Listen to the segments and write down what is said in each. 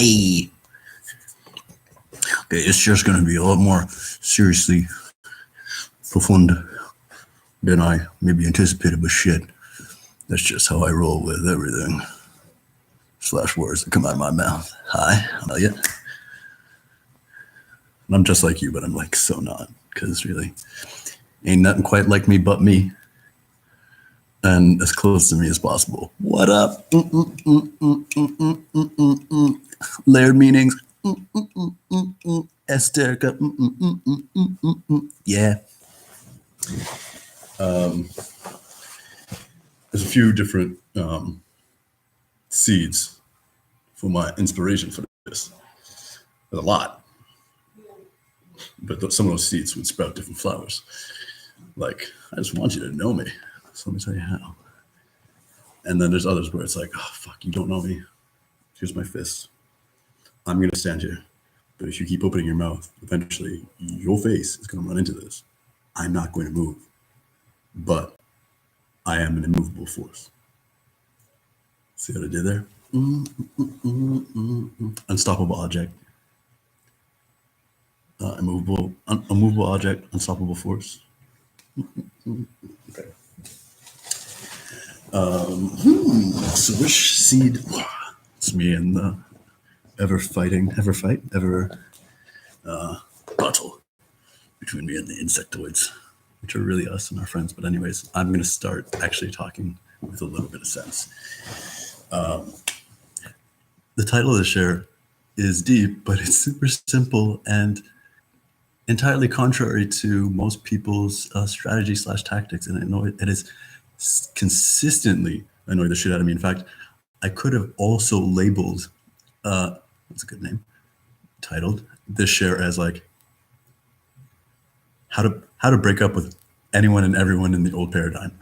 Hi. Okay, it's just going to be a lot more seriously profound than I maybe anticipated, but shit, that's just how I roll with everything. Slash words that come out of my mouth. Hi, I'm Elliot. And I'm just like you, but I'm like so not, because really ain't nothing quite like me but me. And as close to me as possible. What up? Layered meanings. Esterica. Yeah. There's a few different seeds for my inspiration for this. There's a lot. But some of those seeds would sprout different flowers. Like, I just want you to know me. So let me tell you how. And then there's others where it's like, oh, fuck, you don't know me. Here's my fist. I'm going to stand here. But if you keep opening your mouth, eventually your face is going to run into this. I'm not going to move. But I am an immovable force. See what I did there? Unstoppable object. Immovable object, unstoppable force. Okay. So which seed? It's me and the ever battle between me and the insectoids, which are really us and our friends. But anyways, I'm going to start actually talking with a little bit of sense. The title of the share is deep, but it's super simple and entirely contrary to most people's strategy / tactics. And I know it is consistently annoyed the shit out of me. In fact, I could have also labeled, what's a good name? Titled this share as like how to break up with anyone and everyone in the old paradigm.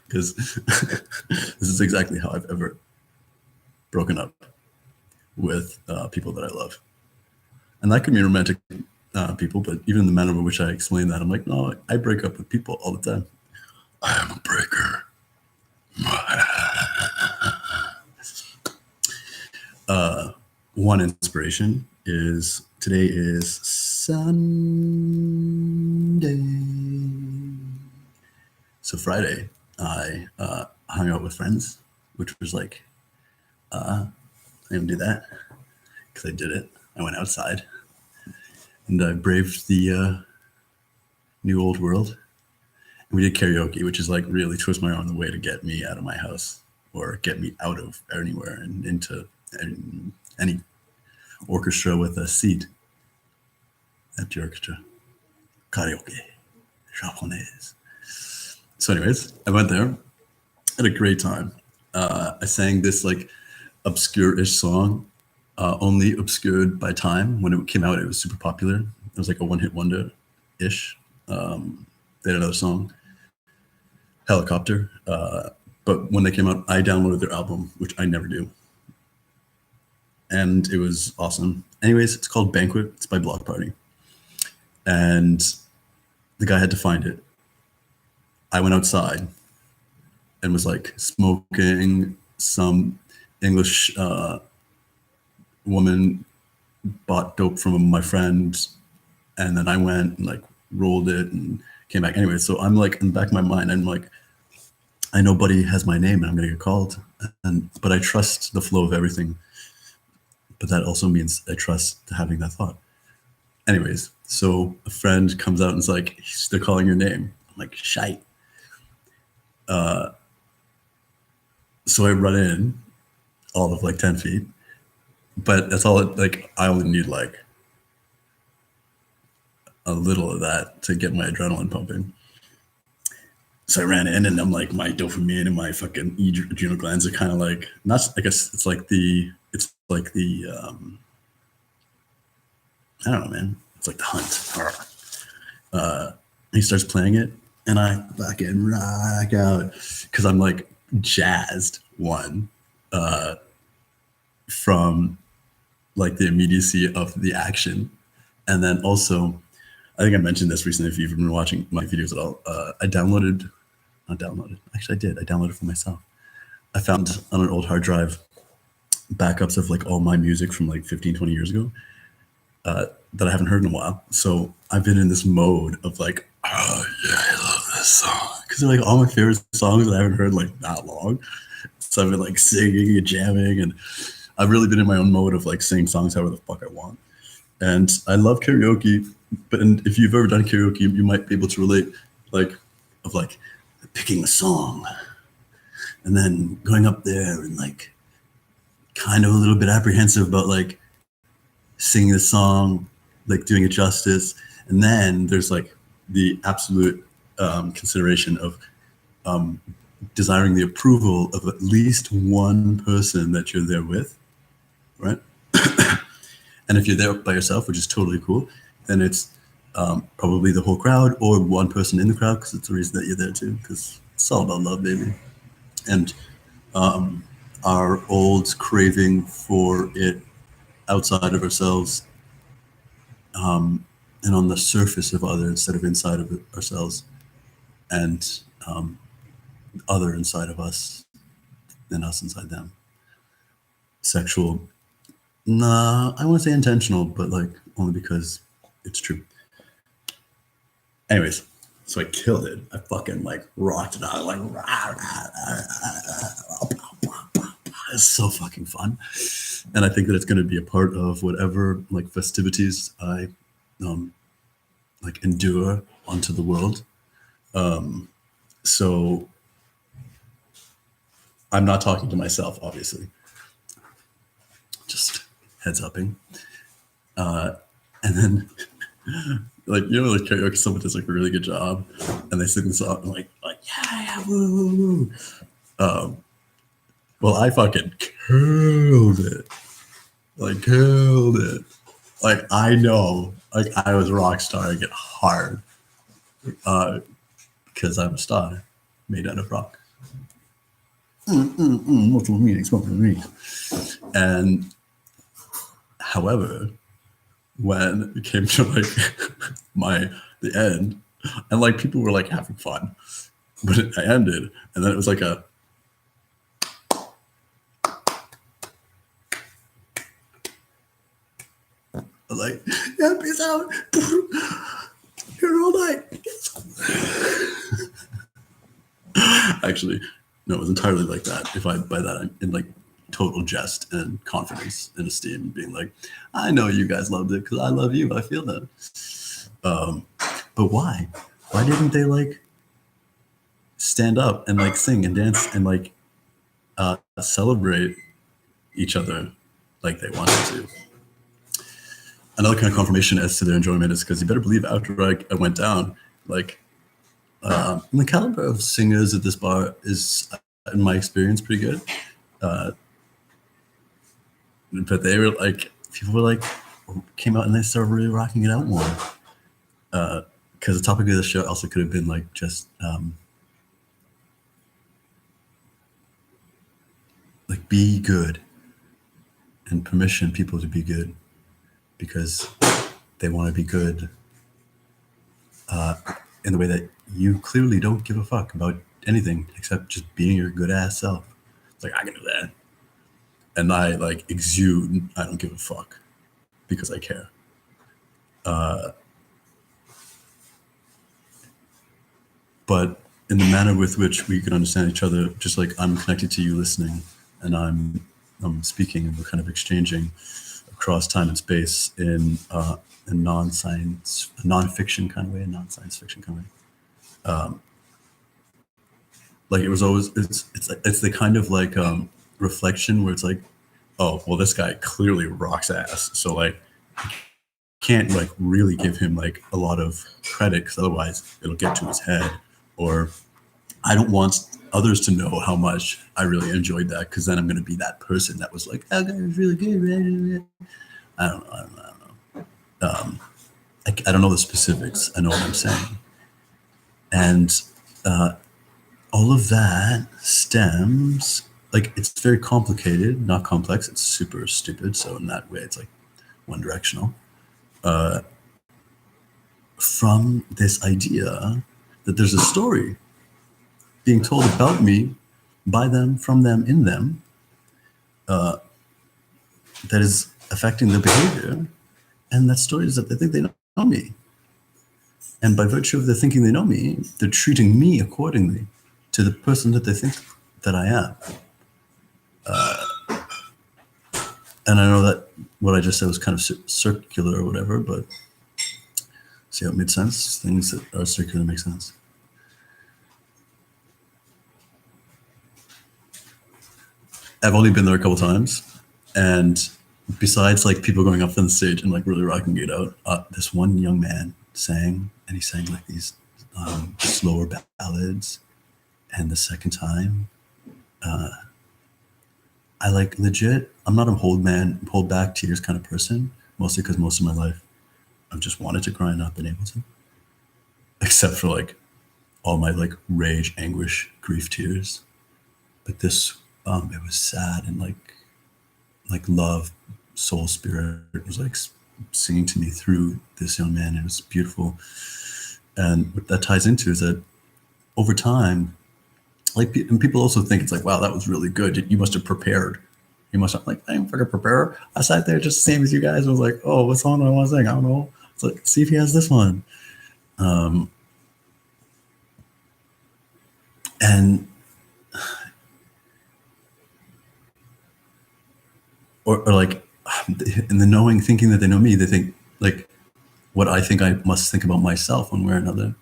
Because this is exactly how I've ever broken up with people that I love. And that could mean romantic people, but even in the manner in which I explain that, I'm like, no, I break up with people all the time. I am a breaker. One inspiration is today is Sunday. So Friday, I hung out with friends, which was like, I didn't do that because I did it. I went outside and I braved the new old world. And we did karaoke, which is like really twist my arm the way to get me out of my house or get me out of anywhere and into any orchestra with a seat at the orchestra. Karaoke, japonese. So anyways, I went there, had a great time. I sang this like obscure-ish song, only obscured by time. When it came out, it was super popular. It was like a one-hit wonder-ish. They had another song, Helicopter. But when they came out, I downloaded their album, which I never do. And it was awesome. Anyways, it's called Banquet. It's by Block Party. And the guy had to find it. I went outside and was like smoking. Some English woman bought dope from my friend. And then I went and like rolled it and came back. Anyway, so I'm like, in the back of my mind, I'm like, I know Buddy has my name and I'm going to get called. But I trust the flow of everything. But that also means I trust having that thought. Anyways, so a friend comes out and is like, they're calling your name. I'm like, shite. So I run in all of like 10 feet. But that's all like, I only need like a little of that to get my adrenaline pumping. So I ran in and I'm like, my dopamine and my fucking adrenal glands are kind of like, not, I guess it's like the, I don't know, man. It's like the hunt. He starts playing it and I fucking rock out because I'm like jazzed from like the immediacy of the action. And then also, I think I mentioned this recently if you've been watching my videos at all. I downloaded for myself. I found on an old hard drive backups of like all my music from like 15, 20 years ago that I haven't heard in a while. So I've been in this mode of like, oh yeah, I love this song. Because they're like all my favorite songs that I haven't heard like that long. So I've been like singing and jamming, and I've really been in my own mode of like singing songs however the fuck I want. And I love karaoke, but if you've ever done karaoke, you might be able to relate, like, of like picking a song and then going up there and like kind of a little bit apprehensive about like singing the song, like doing it justice. And then there's like the absolute consideration of desiring the approval of at least one person that you're there with, right? And if you're there by yourself, which is totally cool, then it's probably the whole crowd or one person in the crowd, because it's the reason that you're there too, because it's all about love, baby. And our old craving for it outside of ourselves and on the surface of other instead of inside of ourselves, and other inside of us and us inside them. Sexual, nah, I won't say intentional, but like only because it's true. Anyways, so I killed it. I fucking like rocked it out, like it's so fucking fun. And I think that it's going to be a part of whatever like festivities I like endure onto the world. So I'm not talking to myself, obviously. Just heads upping. And then like, you know, like karaoke, someone does like a really good job and they sing the song and like yeah, woo. Well, I fucking killed it. Like killed it. Like I know, like I was a rock star. I get hard because I'm a star made out of rock. Multiple meanings. And however, when it came to like the end, and like people were like having fun, but I ended, and then it was like a like, yeah, peace out. Here all night. Actually, no, it was entirely like that. If I by that I'm in like total jest and confidence and esteem, being like, I know you guys loved it because I love you. I feel that. But why? Why didn't they like stand up and like sing and dance and like celebrate each other like they wanted to? Another kind of confirmation as to their enjoyment is because you better believe after I went down, like the caliber of singers at this bar is, in my experience, pretty good. But they were like, people were like, came out and they started really rocking it out more. Because the topic of the show also could have been like just like be good and permission people to be good because they want to be good in the way that you clearly don't give a fuck about anything except just being your good ass self. It's like, I can do that. And I like exude, I don't give a fuck because I care. But in the manner with which we can understand each other, just like I'm connected to you listening and I'm speaking and we're kind of exchanging across time and space in a non-science, a non-fiction kind of way, a non-science fiction kind of way. Like it was always, it's the kind of like reflection where it's like, oh, well, this guy clearly rocks ass. So like, can't like really give him like a lot of credit because otherwise it'll get to his head. Or I don't want others to know how much I really enjoyed that because then I'm going to be that person that was like, oh, that was really good. I don't know. I don't know the specifics. I know what I'm saying. And all of that stems, like it's very complicated, not complex. It's super stupid. So in that way, it's like one directional. From this idea that there's a story being told about me by them, from them, in them, that is affecting their behavior. And that story is that they think they know me. And by virtue of their thinking they know me, they're treating me accordingly to the person that they think that I am. And I know that what I just said was kind of circular or whatever, but see how it made sense? Things that are circular make sense. I've only been there a couple times, and besides like people going up on the stage and like really rocking it out, this one young man sang, and he sang like these slower ballads. And the second time, I like legit, I'm not a hold back tears kind of person, mostly because most of my life I've just wanted to cry and not been able to, except for like all my like rage, anguish, grief tears. But this, it was sad, and like love, soul, spirit was like singing to me through this young man, and it was beautiful. And what that ties into is that over time, like, and people also think it's like, wow, that was really good. You must have prepared. You must have, like, I didn't fucking prepare. I sat there just the same as you guys. I was like, oh, what song do I want to sing? I don't know. It's like, see if he has this one. And or like in the knowing, thinking that they know me, they think like what I think I must think about myself one way or another.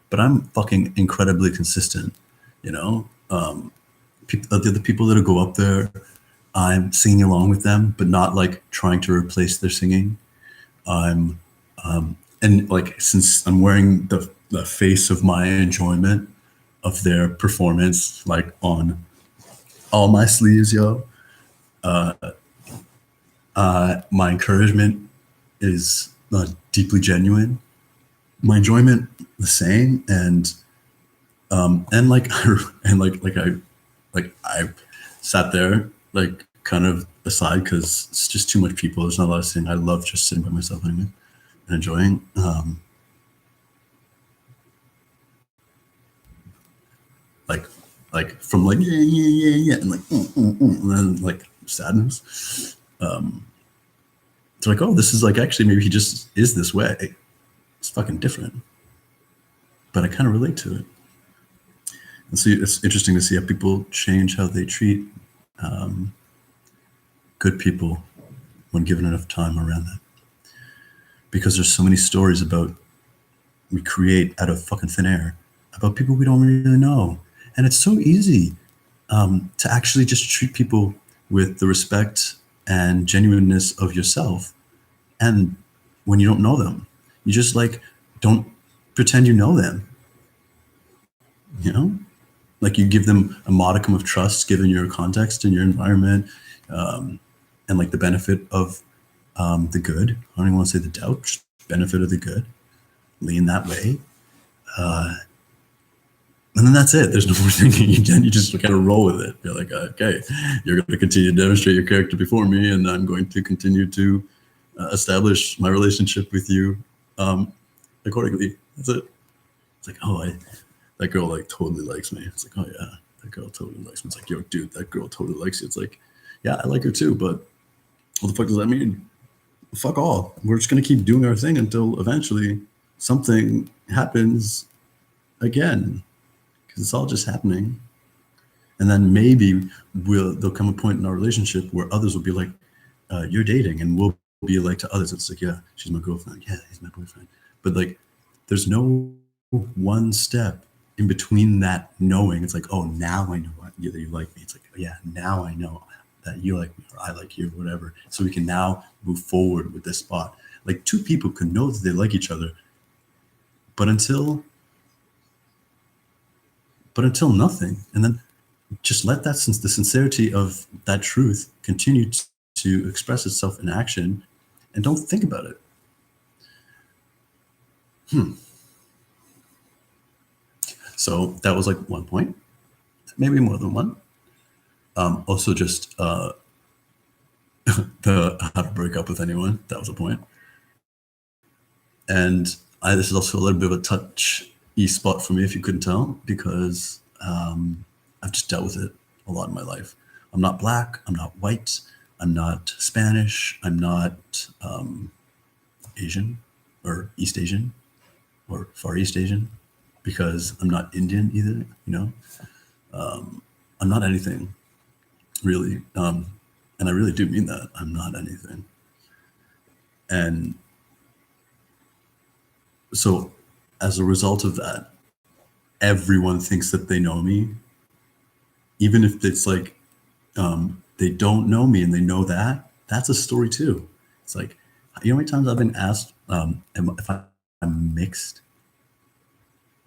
But I'm fucking incredibly consistent, you know. The people that go up there, I'm singing along with them, but not like trying to replace their singing. And like, since I'm wearing the face of my enjoyment of their performance, like on all my sleeves, yo, my encouragement is deeply genuine. My enjoyment the same, and like I sat there like kind of aside because it's just too much people. There's not a lot of sitting. I love just sitting by myself anyway and enjoying. Like from like yeah and like and then like sadness. It's like, oh, this is like, actually maybe he just is this way. It's fucking different, but I kind of relate to it. And so it's interesting to see how people change how they treat good people when given enough time around that. Because there's so many stories we create out of fucking thin air about people we don't really know. And it's so easy to actually just treat people with the respect and genuineness of yourself. And when you don't know them, you just like don't pretend you know them, you know? Like, you give them a modicum of trust given your context and your environment, and like the benefit of the good. I don't even want to say the doubt, just benefit of the good. Lean that way. And then that's it. There's no more thinking. You just kind of roll with it. You're like, okay, you're going to continue to demonstrate your character before me, and I'm going to continue to establish my relationship with you accordingly. That's it. It's like, oh, that girl like totally likes me. It's like, oh yeah, that girl totally likes me. It's like, yo, dude, that girl totally likes you. It's like, yeah, I like her too, but what the fuck does that mean? Fuck all. We're just going to keep doing our thing until eventually something happens again. Because it's all just happening. And then maybe there'll come a point in our relationship where others will be like, you're dating, and we'll be like to others, it's like, yeah, she's my girlfriend, yeah, he's my boyfriend. But like, there's no one step in between that knowing. It's like, oh, now I know that you like me. It's like, yeah, now I know that you like me, or I like you, or whatever. So we can now move forward with this spot. Like, two people could know that they like each other, but until nothing. And then just let that, since the sincerity of that truth continue to express itself in action, and don't think about it. So that was like one point, maybe more than one. Also just the how to break up with anyone. That was a point. And this is also a little bit of a touchy spot for me, if you couldn't tell, because I've just dealt with it a lot in my life. I'm not black, I'm not white, I'm not Spanish. I'm not Asian or East Asian or Far East Asian, because I'm not Indian either, you know? I'm not anything, really. And I really do mean that. I'm not anything. And so as a result of that, everyone thinks that they know me, even if it's like they don't know me and they know that. That's a story too. It's like, you know how many times I've been asked if I'm mixed?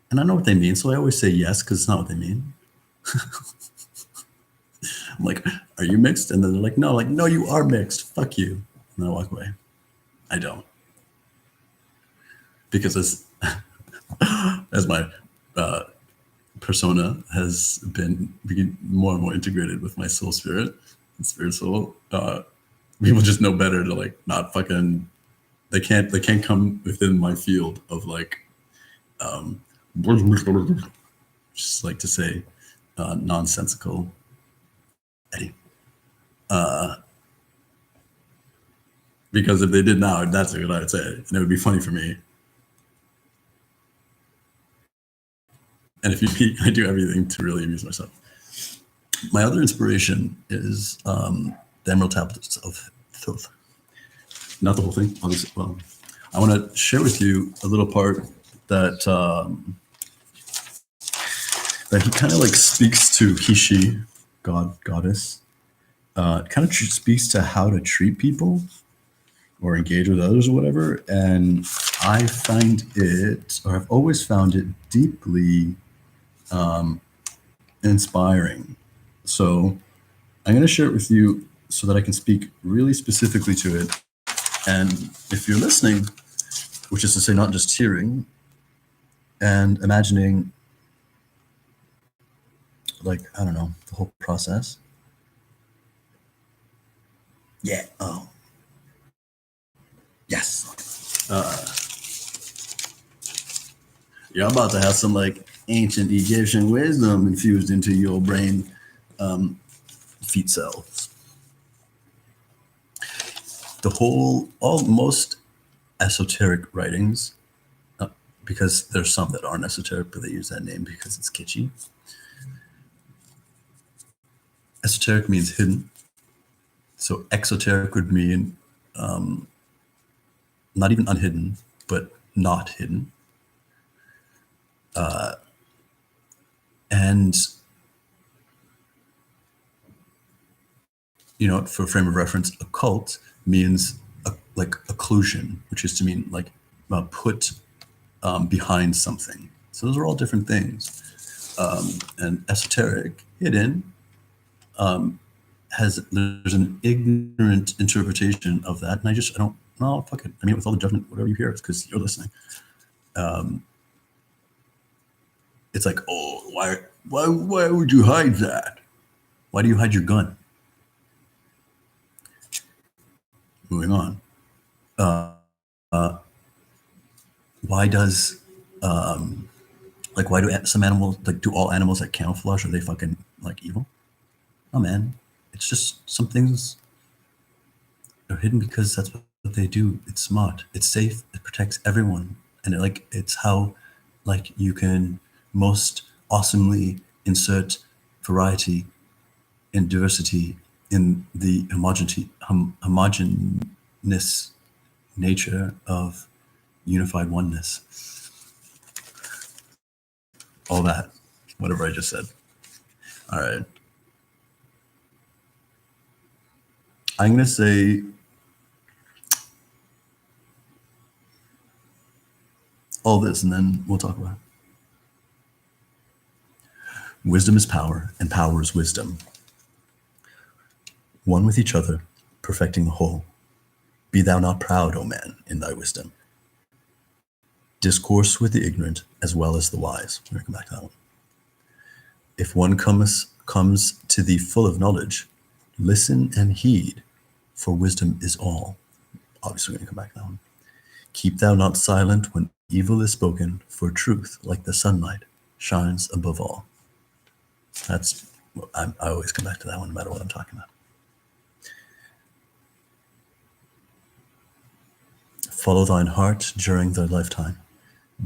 And I know what they mean, so I always say yes, because it's not what they mean. I'm like, are you mixed? And then they're like, no, you are mixed. Fuck you. And I walk away. I don't. Because as my persona has been more and more integrated with my soul spirit and spirit soul, people just know better to like not fucking, they can't come within my field of like just like to say nonsensical Eddie. Because if they did now, that's what I would say. And it would be funny for me. And if you peek, I do everything to really amuse myself. My other inspiration is the Emerald Tablets of Thoth. Not the whole thing, obviously. Well, I want to share with you a little part that that he kind of like speaks to he, goddess. It kind of speaks to how to treat people or engage with others or whatever. And I find it, or I've always found it, deeply inspiring. So I'm going to share it with you so that I can speak really specifically to it. And if you're listening, which is to say not just hearing and imagining, like, I don't know, the whole process. Yeah. Oh. Yes. You're about to have some like ancient Egyptian wisdom infused into your brain feet cells. Most esoteric writings, because there's some that aren't esoteric, but they use that name because it's kitschy. Esoteric means hidden. So exoteric would mean not even unhidden, but not hidden. And, you know, for frame of reference, occult means like occlusion, which is to mean like put behind something. So those are all different things. And esoteric, hidden, there's an ignorant interpretation of that. And I don't, no, fuck it. I mean, with all the judgment, whatever you hear, it's because you're listening. It's like, oh, why would you hide that? Why do you hide your gun? Moving on. Why does, why do some animals, like, do all animals like camouflage? Are they fucking like evil? Oh man, it's just some things are hidden because that's what they do. It's smart. It's safe. It protects everyone, and it's how like you can most awesomely insert variety and diversity in the homogeneous nature of unified oneness. All that, whatever I just said. All right. I'm going to say all this, and then we'll talk about it. Wisdom is power, and power is wisdom. One with each other, perfecting the whole. Be thou not proud, O man, in thy wisdom. Discourse with the ignorant as well as the wise. We're going to come back to that one. If one comes to thee full of knowledge, listen and heed, for wisdom is all. Obviously, we're going to come back to that one. Keep thou not silent when evil is spoken, for truth, like the sunlight, shines above all. I always come back to that one no matter what I'm talking about. Follow thine heart during thy lifetime.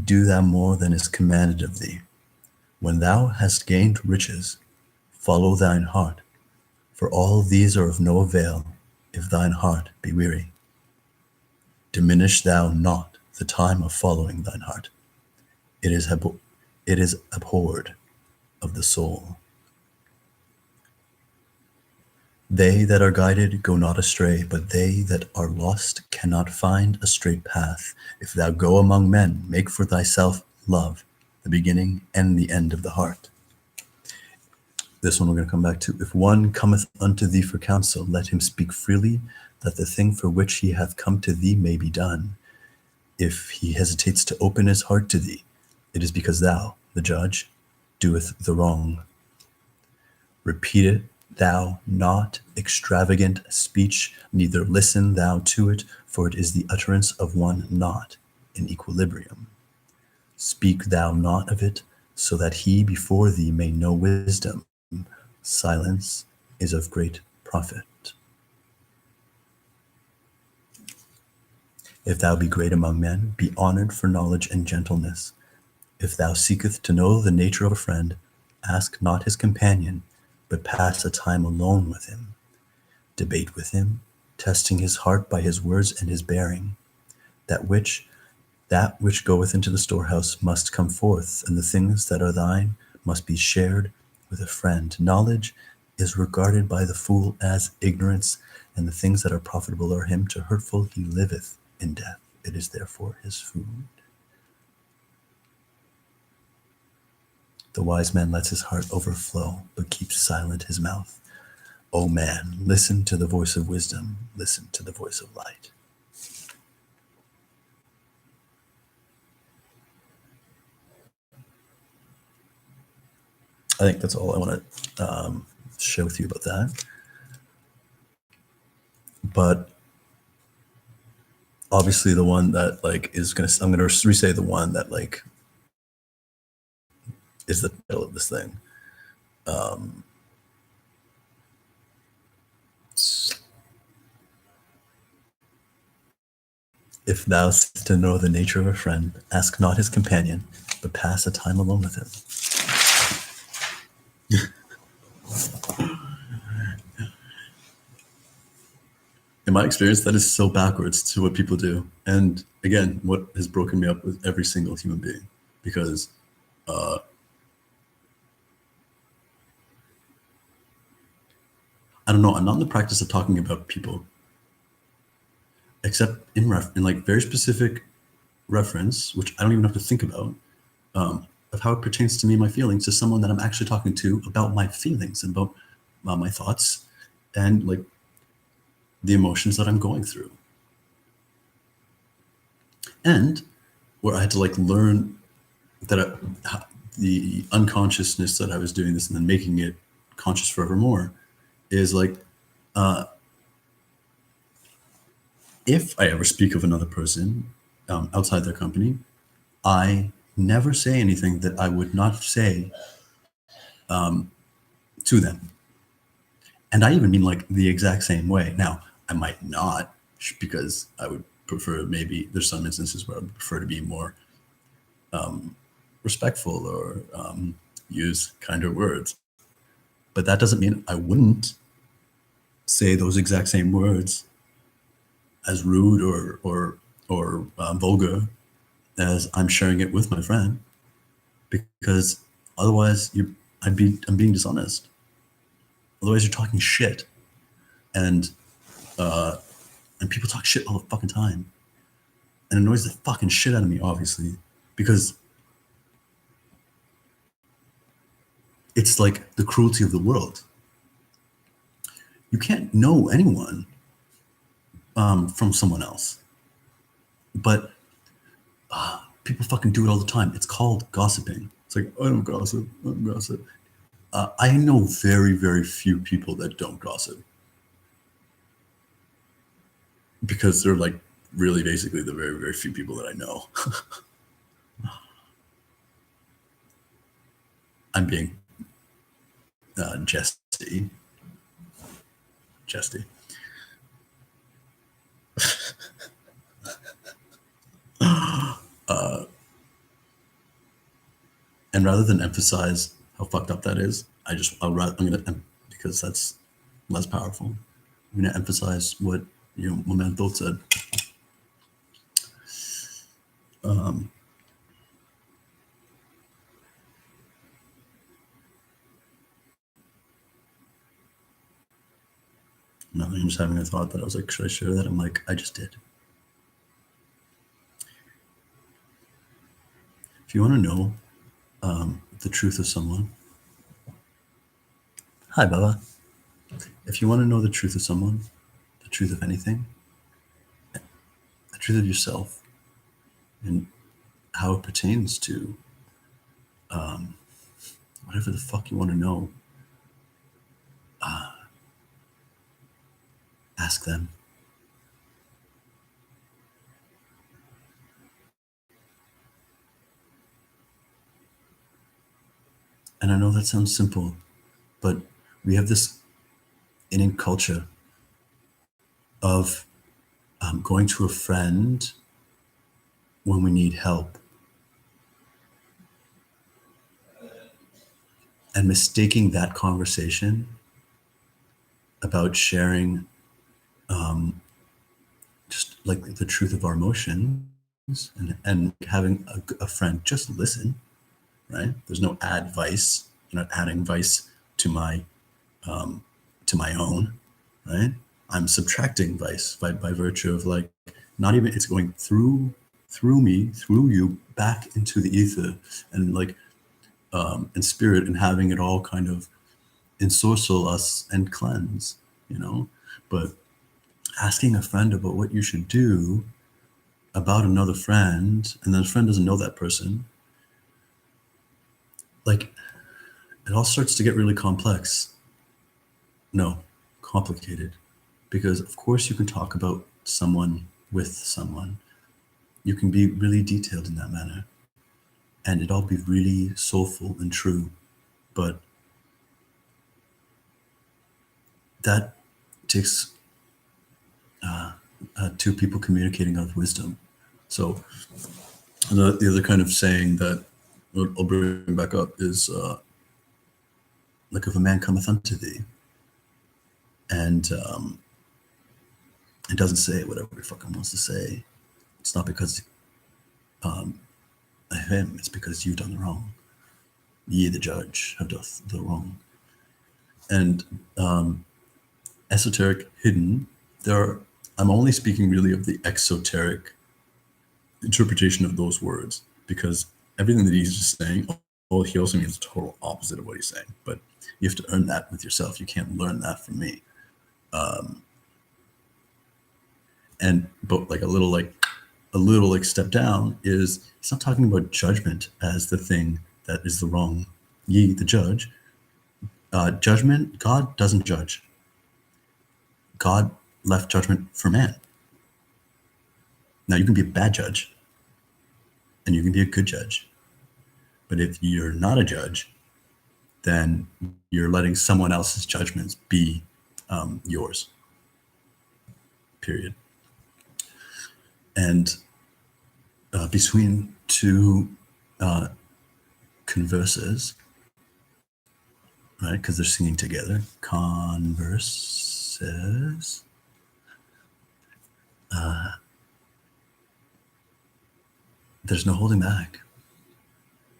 Do thou more than is commanded of thee. When thou hast gained riches, follow thine heart, for all these are of no avail if thine heart be weary. Diminish thou not the time of following thine heart. It is abhorred of the soul. They that are guided go not astray, but they that are lost cannot find a straight path. If thou go among men, make for thyself love, the beginning and the end of the heart. This one we're going to come back to. If one cometh unto thee for counsel, let him speak freely, that the thing for which he hath come to thee may be done. If he hesitates to open his heart to thee, it is because thou, the judge, doeth the wrong. Repeat it thou not extravagant speech, neither listen thou to it, for it is the utterance of one not in equilibrium. Speak thou not of it, so that he before thee may know wisdom. Silence is of great profit. If thou be great among men, be honored for knowledge and gentleness. If thou seekest to know the nature of a friend, ask not his companion, but pass a time alone with him. Debate with him, testing his heart by his words and his bearing. That which goeth into the storehouse must come forth, and the things that are thine must be shared with a friend. Knowledge is regarded by the fool as ignorance, and the things that are profitable are him to hurtful. He liveth in death. It is therefore his food. The wise man lets his heart overflow, but keeps silent his mouth. O man, listen to the voice of wisdom, listen to the voice of light. I think that's all I want to share with you about that. But obviously the one that I'm gonna re-say the one that is the title of this thing. If thou seest to know the nature of a friend, ask not his companion, but pass a time alone with him. In my experience, that is so backwards to what people do. And again, what has broken me up with every single human being, because I don't know, I'm not in the practice of talking about people, except in like very specific reference, which I don't even have to think about, of how it pertains to me, my feelings, to someone that I'm actually talking to about my feelings and about my thoughts and like the emotions that I'm going through. And where I had to like learn that the unconsciousness that I was doing this and then making it conscious forevermore is like, if I ever speak of another person outside their company, I never say anything that I would not say to them. And I even mean like the exact same way. Now, I might not, because I would prefer, maybe there's some instances where I would prefer to be more respectful or use kinder words. But that doesn't mean I wouldn't say those exact same words as rude or vulgar as I'm sharing it with my friend, because otherwise I'm being dishonest. Otherwise you're talking shit, and people talk shit all the fucking time, and it annoys the fucking shit out of me, obviously, because it's like the cruelty of the world. You can't know anyone from someone else, but people fucking do it all the time. It's called gossiping. It's like, I don't gossip. I know very, very few people that don't gossip, because they're like really basically the very, very few people that I know. I'm being jesty. And rather than emphasize how fucked up that is, because that's less powerful. I'm gonna emphasize what my man Thought said. Nothing. I'm just having a thought that I was like, should I share that? I'm like, I just did. If you want to know the truth of someone, hi, Baba. If you want to know the truth of someone, the truth of anything, the truth of yourself, and how it pertains to whatever the fuck you want to know, ask them. And I know that sounds simple, but we have this innate culture of going to a friend when we need help and mistaking that conversation about sharing just like the truth of our emotions and having a friend just listen, right? There's no advice. You're not adding vice to my own, right? I'm subtracting vice by virtue of like, not even, it's going through me, through you, back into the ether, and like in spirit, and having it all kind of ensorcel us and cleanse, But asking a friend about what you should do about another friend, and then a friend doesn't know that person, like, it all starts to get really complex. No, complicated. Because of course you can talk about someone with someone. You can be really detailed in that manner. And it all be really soulful and true. But that takes two people communicating out of wisdom. So the other kind of saying that I'll bring back up is like, if a man cometh unto thee and it doesn't say whatever he fucking wants to say, it's not because of him, it's because you've done the wrong. Ye, the judge, have doth the wrong. And esoteric, hidden, I'm only speaking really of the exoteric interpretation of those words, because everything that he's just saying, he also means the total opposite of what he's saying. But you have to earn that with yourself. You can't learn that from me. But like a little step down is, he's not talking about judgment as the thing that is the wrong. Ye, the judge. Judgment, God doesn't judge. God left judgment for man. Now, you can be a bad judge and you can be a good judge. But if you're not a judge, then you're letting someone else's judgments be yours. Period. And between two converses, right? Because they're singing together. Converses. There's no holding back.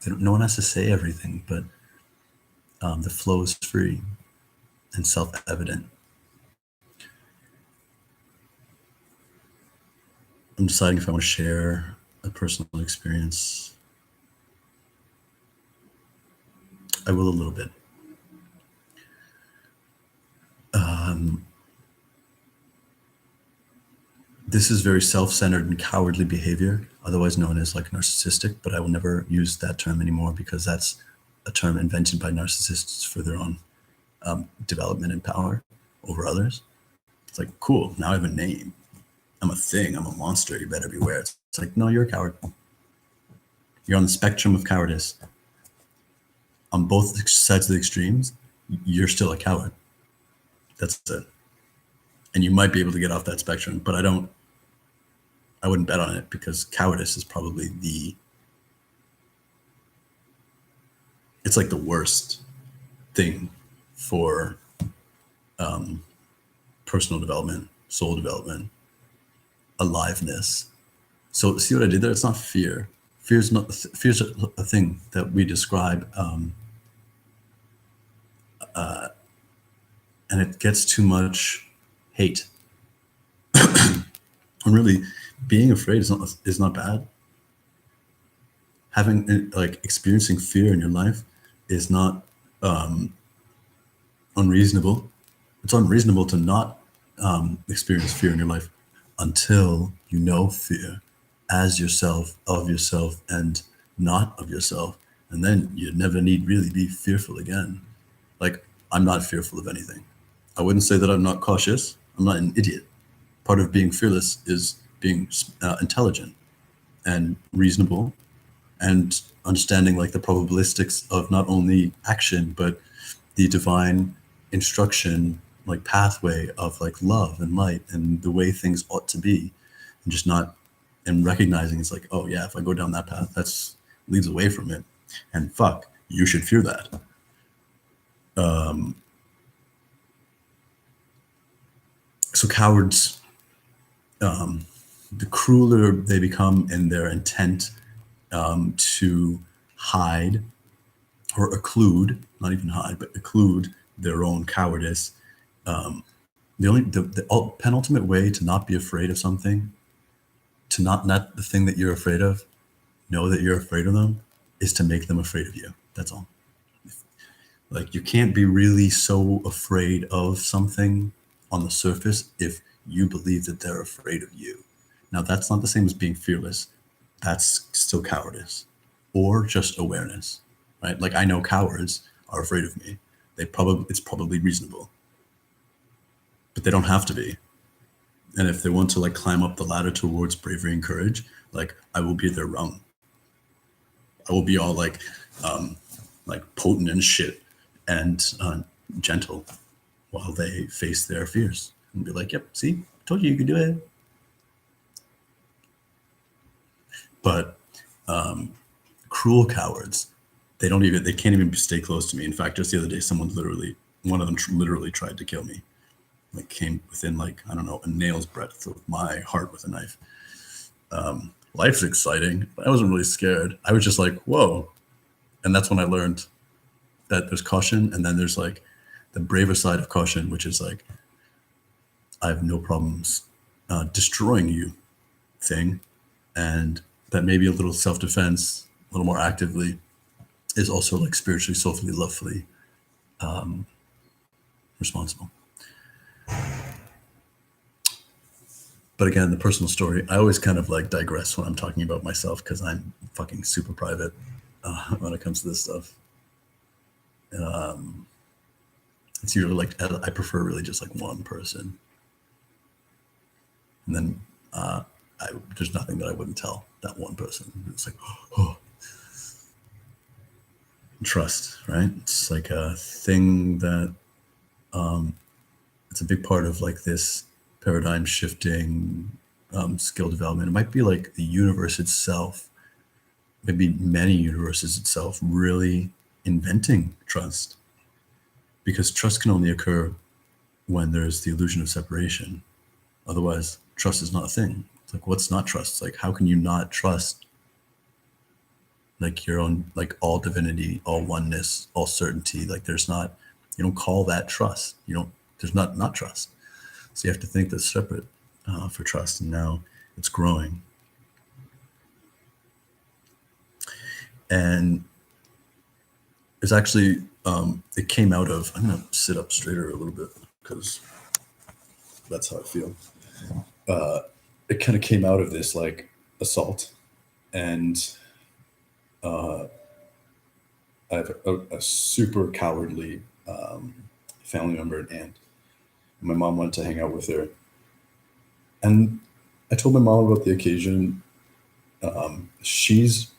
No one has to say everything, but the flow is free and self-evident. I'm deciding if I want to share a personal experience. I will a little bit. This is very self-centered and cowardly behavior, otherwise known as like narcissistic, but I will never use that term anymore, because that's a term invented by narcissists for their own development and power over others. It's like, cool, now I have a name. I'm a thing, I'm a monster, you better beware. It's like, no, you're a coward. You're on the spectrum of cowardice. On both sides of the extremes, you're still a coward. That's it. And you might be able to get off that spectrum, but I wouldn't bet on it, because cowardice is probably it's like the worst thing for personal development, soul development, aliveness. So see what I did there? It's not fear. Fear's a thing that we describe, and it gets too much hate. And really, being afraid is not bad. Having like experiencing fear in your life is not unreasonable. It's unreasonable to not experience fear in your life until you know fear as yourself, of yourself, and not of yourself. And then you never need really be fearful again. Like, I'm not fearful of anything. I wouldn't say that I'm not cautious. I'm not an idiot. Part of being fearless is being intelligent and reasonable and understanding like the probabilistics of not only action, but the divine instruction, like pathway of like love and light and the way things ought to be, and just not, and recognizing it's like, oh yeah, if I go down that path, that's leads away from it. And fuck, you should fear that. So cowards, the crueler they become in their intent to hide or occlude, not even hide, but occlude their own cowardice. The penultimate way to not be afraid of something, to not the thing that you're afraid of, know that you're afraid of them, is to make them afraid of you. That's all. Like, you can't be really so afraid of something on the surface if you believe that they're afraid of you. Now, that's not the same as being fearless. That's still cowardice or just awareness, right? Like, I know cowards are afraid of me. It's probably reasonable, but they don't have to be. And if they want to like climb up the ladder towards bravery and courage, like, I will be their rung. I will be all like potent and shit and gentle while they face their fears and be like, yep, see, told you could do it. But cruel cowards, they can't even stay close to me. In fact, just the other day, one of them literally tried to kill me. Like, came within like, I don't know, a nail's breadth of my heart with a knife. Life's exciting, but I wasn't really scared. I was just like, whoa. And that's when I learned that there's caution, and then there's like the braver side of caution, which is like, I have no problems destroying you thing. And that maybe a little self-defense, a little more actively, is also like spiritually, soulfully, lovefully responsible. But again, the personal story, I always kind of like digress when I'm talking about myself because I'm fucking super private when it comes to this stuff. It's usually like, I prefer really just like one person. And then there's nothing that I wouldn't tell that one person. It's like, oh. Trust, right? It's like a thing that it's a big part of like this paradigm shifting skill development. It might be like the universe itself, maybe many universes itself, really inventing trust, because trust can only occur when there's the illusion of separation. Otherwise, trust is not a thing. It's like, what's not trust? It's like, how can you not trust like your own, like all divinity, all oneness, all certainty? Like, there's not, you don't call that trust. There's not trust. So you have to think that's separate for trust. And now it's growing. And it's actually, it came out of, I'm going to sit up straighter a little bit because that's how I feel. It kind of came out of this like assault, and I have a super cowardly family member, an aunt. My mom went to hang out with her, and I told my mom about the occasion. She's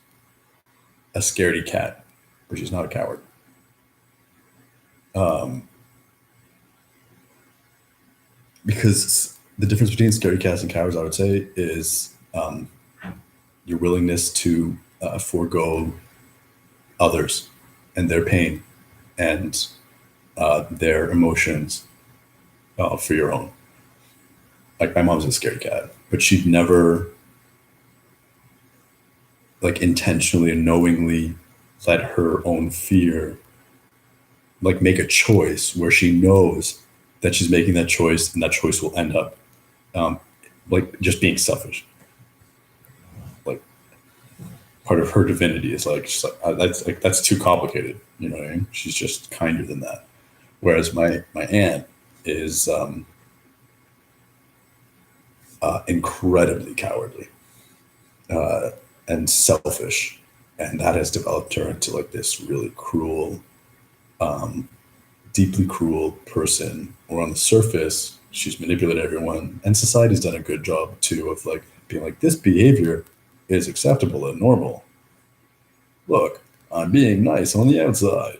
a scaredy cat, but she's not a coward. Because the difference between scaredy cats and cowards, I would say, is your willingness to forego others and their pain and their emotions for your own. Like my mom's a scaredy cat, but she'd never like intentionally and knowingly let her own fear like make a choice where she knows that she's making that choice and that choice will end up like just being selfish. Like part of her divinity is like, she's like that's too complicated. You know what I mean? She's just kinder than that. Whereas my aunt is incredibly cowardly and selfish, and that has developed her into like this really cruel, deeply cruel person. Or on the surface, she's manipulated everyone, and society's done a good job too of like being like, this behavior is acceptable and normal. Look, I'm being nice on the outside.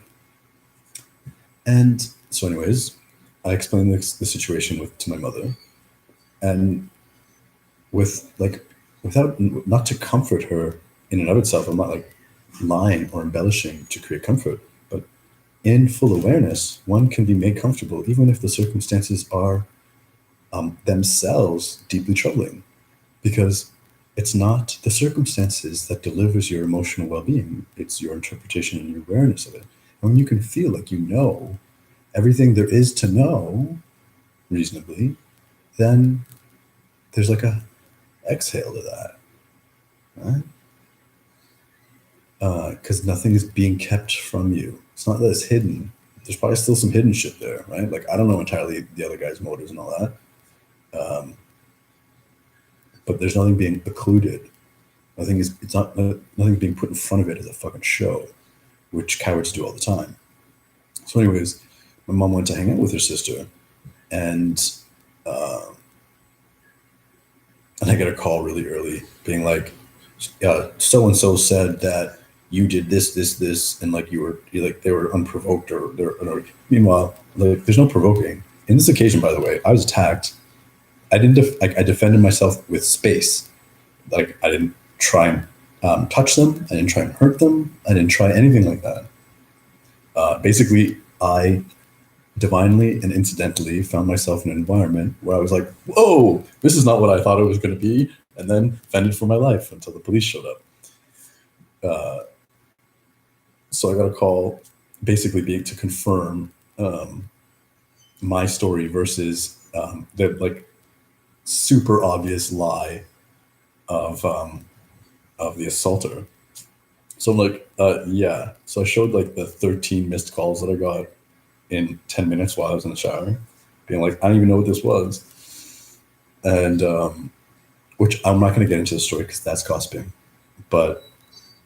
And so, anyways, I explained the situation to my mother, and with like, without, not to comfort her in and of itself. I'm not like lying or embellishing to create comfort, but in full awareness, one can be made comfortable even if the circumstances are themselves deeply troubling, because it's not the circumstances that delivers your emotional well-being. It's your interpretation and your awareness of it. And when you can feel like you know everything there is to know reasonably, then there's like a exhale to that, right? Because nothing is being kept from you. It's not that it's hidden. There's probably still some hidden shit there, right? Like I don't know entirely the other guy's motives and all that, but there's nothing being occluded. Nothing being put in front of it as a fucking show, which cowards do all the time. So, anyways, my mom went to hang out with her sister, and I get a call really early, being like, so and so said that you did this, and like you like they were unprovoked or meanwhile, like there's no provoking. In this occasion, by the way, I was attacked. I defended myself with space. Like I didn't try and touch them. I didn't try and hurt them. I didn't try anything like that. Basically, I divinely and incidentally found myself in an environment where I was like, whoa, this is not what I thought it was going to be, and then fended for my life until the police showed up. So I got a call basically being to confirm my story versus the like super obvious lie of the assaulter. So I'm like, yeah. So I showed like the 13 missed calls that I got in 10 minutes while I was in the shower, being like, I don't even know what this was. And which I'm not going to get into the story because that's gossiping, but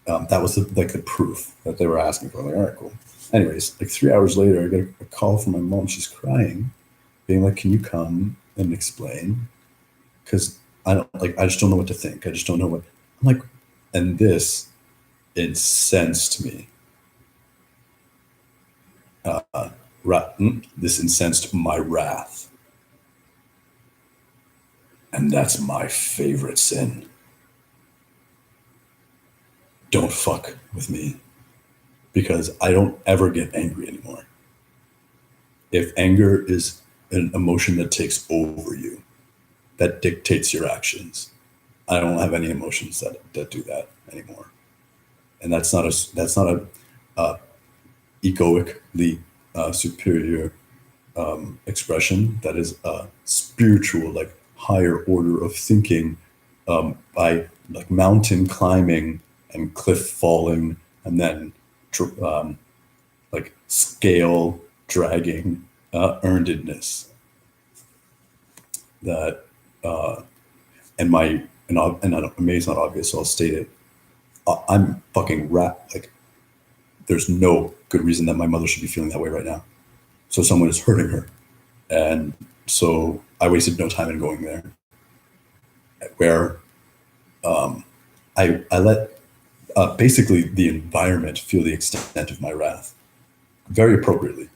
that was the proof that they were asking for. I'm like, all right, cool. Anyways, like 3 hours later, I get a call from my mom. She's crying, being like, can you come and explain? Because I just don't know what to think. I just don't know what, I'm like, and this incensed me. This incensed my wrath. And that's my favorite sin. Don't fuck with me, because I don't ever get angry anymore. If anger is an emotion that takes over you, that dictates your actions, I don't have any emotions that do that anymore. And that's not a egoically superior expression. That is a spiritual, like higher order of thinking, by like mountain climbing and cliff falling, and then like scale dragging earnedness. That and it's not obvious, so I'll state it. I'm fucking like, there's no good reason that my mother should be feeling that way right now. So someone is hurting her. And so I wasted no time in going there, where I let basically the environment feel the extent of my wrath very appropriately.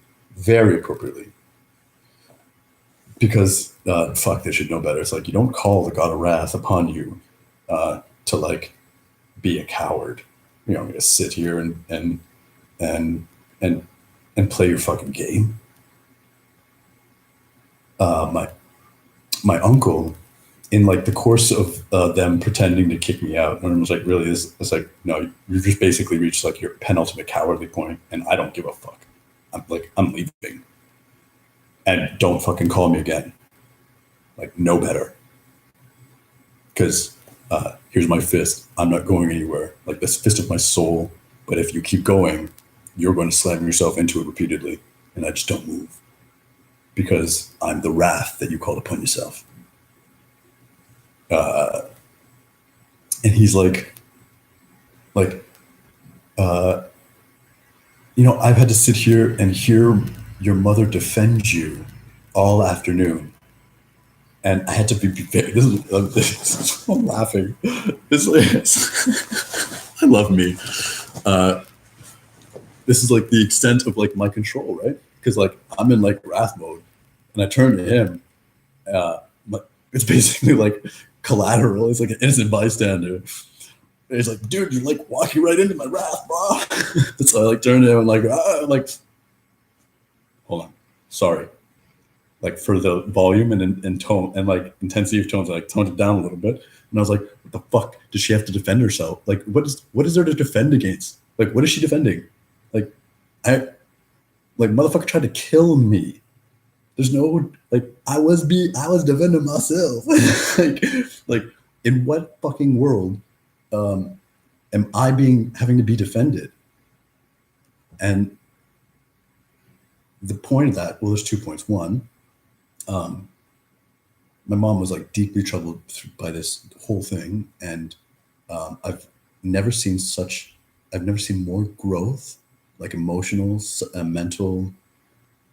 Because fuck, they should know better. It's like, you don't call the god of wrath upon you to like be a coward. You know, I'm gonna sit here and and and and play your fucking game. My uncle, in like the course of them pretending to kick me out, and I was like, really, this it's like, no, you just basically reached like your penultimate cowardly point, and I don't give a fuck. I'm leaving, and don't fucking call me again. Like, no better, because here's my fist. I'm not going anywhere. Like this fist of my soul. But if you keep going, you're going to slam yourself into it repeatedly, and I just don't move because I'm the wrath that you called upon yourself. And he's like, I've had to sit here and hear your mother defend you all afternoon. And I had to be very, this is I'm laughing. This is, I love me. This is like the extent of like my control, right? Because like I'm in like wrath mode, and I turn to him. It's basically like collateral. It's like an innocent bystander. And he's like, dude, you're like walking right into my wrath, bro. So I like turn to him and like, hold on, sorry. Like for the volume and tone and like intensity of tones, I like toned it down a little bit. And I was like, what the fuck does she have to defend herself? Like, what is there to defend against? Like, what is she defending? Like, motherfucker tried to kill me. There's no, like, I was defending myself. like, in what fucking world am I having to be defended? And the point of that, well, there's 2 points. One, my mom was like deeply troubled by this whole thing, and I've never seen more growth, like emotional, mental,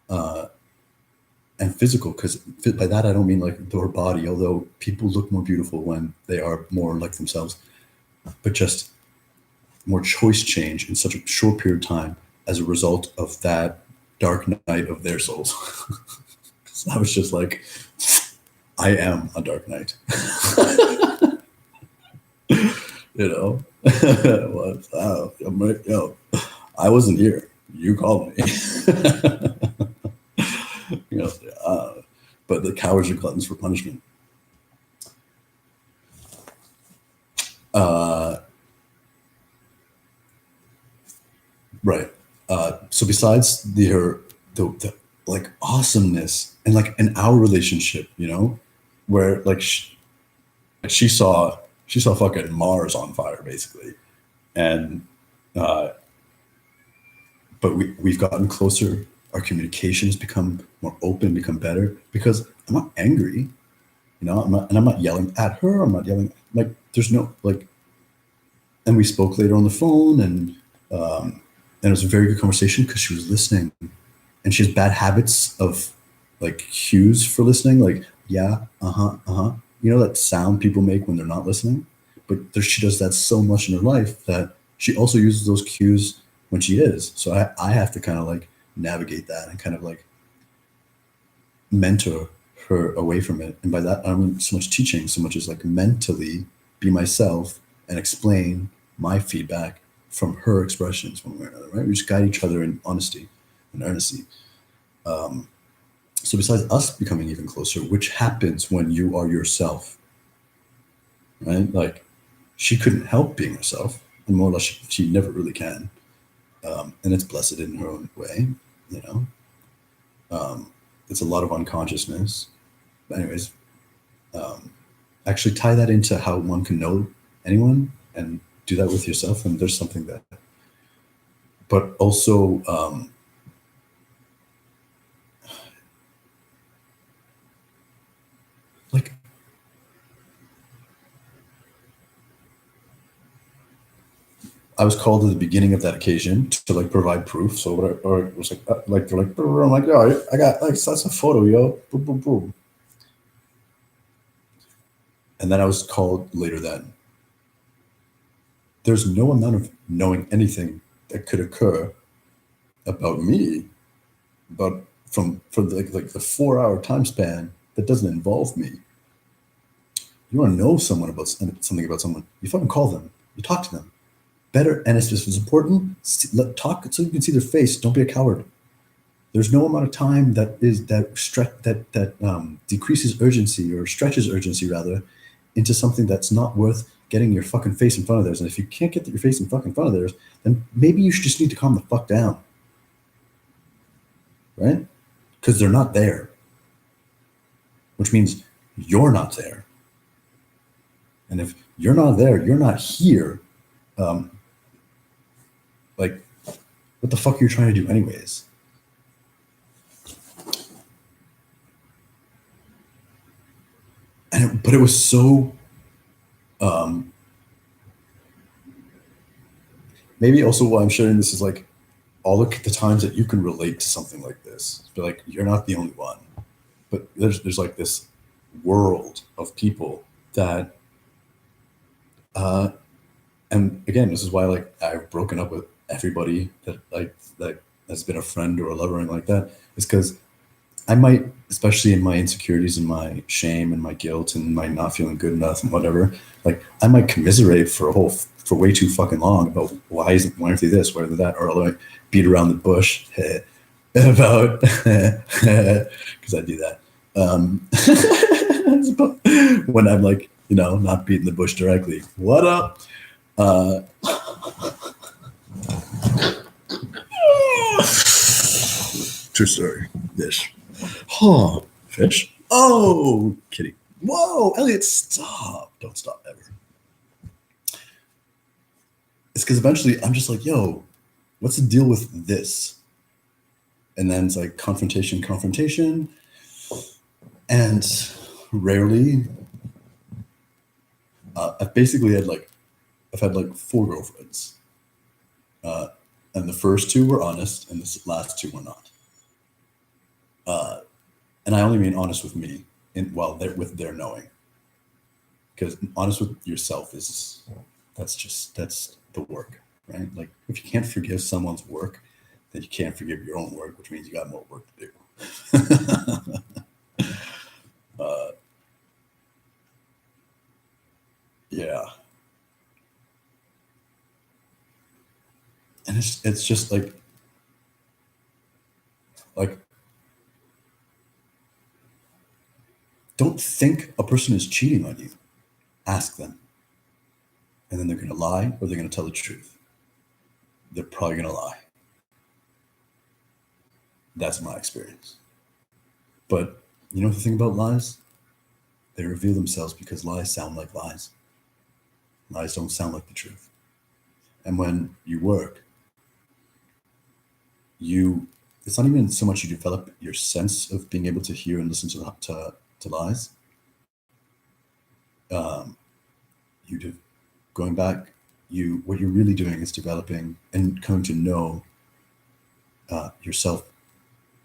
and physical. Because by that I don't mean like her body, although people look more beautiful when they are more like themselves, but just more choice change in such a short period of time as a result of that dark night of their souls. So I was just like, I am a dark night. I wasn't here. You called me. But the cowards are gluttons for punishment. Right. So besides the like awesomeness and like in our relationship, where like she saw fucking Mars on fire basically, and but we've gotten closer. Our communication has become more open, become better because I'm not angry, I'm not yelling at her. I'm not yelling, like there's no like. And we spoke later on the phone, and it was a very good conversation because she was listening, and she has bad habits of like cues for listening, like yeah, that sound people make when they're not listening. But she does that so much in her life that she also uses those cues when she is. So I have to kind of like navigate that and kind of like mentor her away from it. And by that, I don't mean so much teaching, so much as like mentally be myself and explain my feedback from her expressions one way or another, right? We just guide each other in honesty and earnesty. So besides us becoming even closer, which happens when you are yourself, right? Like she couldn't help being herself, and more or less she never really can. And it's blessed in her own way, it's a lot of unconsciousness. But anyways, actually tie that into how one can know anyone and do that with yourself. And there's something that, but also, like, I was called at the beginning of that occasion to like provide proof. So or it was like they're like, I'm like, yo, I got like, that's a photo, yo, boom, boom, boom. And then I was called later then. There's no amount of knowing anything that could occur about me, but for like the 4-hour time span that doesn't involve me. You want to know something about someone, you fucking call them, you talk to them. better. And if it's important, talk so you can see their face. Don't be a coward. There's no amount of time that decreases urgency or stretches urgency rather into something that's not worth getting your fucking face in front of theirs. And if you can't get your face in front of theirs, then maybe you should just need to calm the fuck down, right? Because they're not there, which means you're not there. And if you're not there, you're not here. Like, what the fuck are you trying to do anyways? But it was so, maybe also why I'm sharing this is like, all the times that you can relate to something like this. But like, you're not the only one. But there's like this world of people that, and again, this is why like I've broken up with everybody that has been a friend or a lover and like that, is because I might, especially in my insecurities and my shame and my guilt and my not feeling good enough and whatever, like I might commiserate for way too fucking long about why aren't they this, why are they that, or like beat around the bush about because I do that when I'm like, you know, not beating the bush directly. What up? True story. Fish. Oh, fish. Oh, kitty. Whoa, Elliot, stop. Don't stop ever. It's because eventually I'm just like, yo, what's the deal with this? And then it's like confrontation. And rarely, I've had like 4 girlfriends. And the first 2 were honest, and the last 2 were not. And I only mean honest with me, with their knowing. Because honest with yourself that's the work, right? Like if you can't forgive someone's work, then you can't forgive your own work, which means you got more work to do. Yeah. And it's just like don't think a person is cheating on you. Ask them. And then they're going to lie or they're going to tell the truth. They're probably going to lie. That's my experience. But you know the thing about lies? They reveal themselves because lies sound like lies. Lies don't sound like the truth. And when you work, it's not even so much you develop your sense of being able to hear and listen to lies. Going back, what you're really doing is developing and coming to know yourself,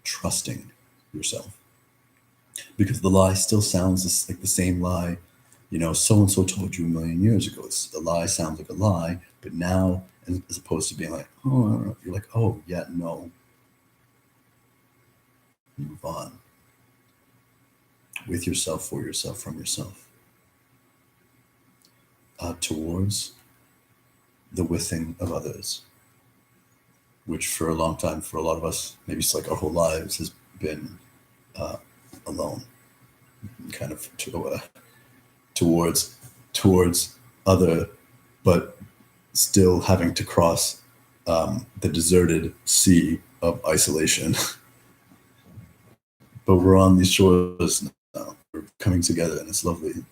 trusting yourself. Because the lie still sounds like the same lie, you know, so-and-so told you 1,000,000 years ago. The lie sounds like a lie, but now, as opposed to being like, oh, I don't know, you're like, oh, yeah, no. Move on. With yourself, for yourself, from yourself. Towards the withing of others, which for a long time, for a lot of us, maybe it's like our whole lives, has been alone, kind of towards other, but still having to cross the deserted sea of isolation. But we're on these shores now. We're coming together, and it's lovely.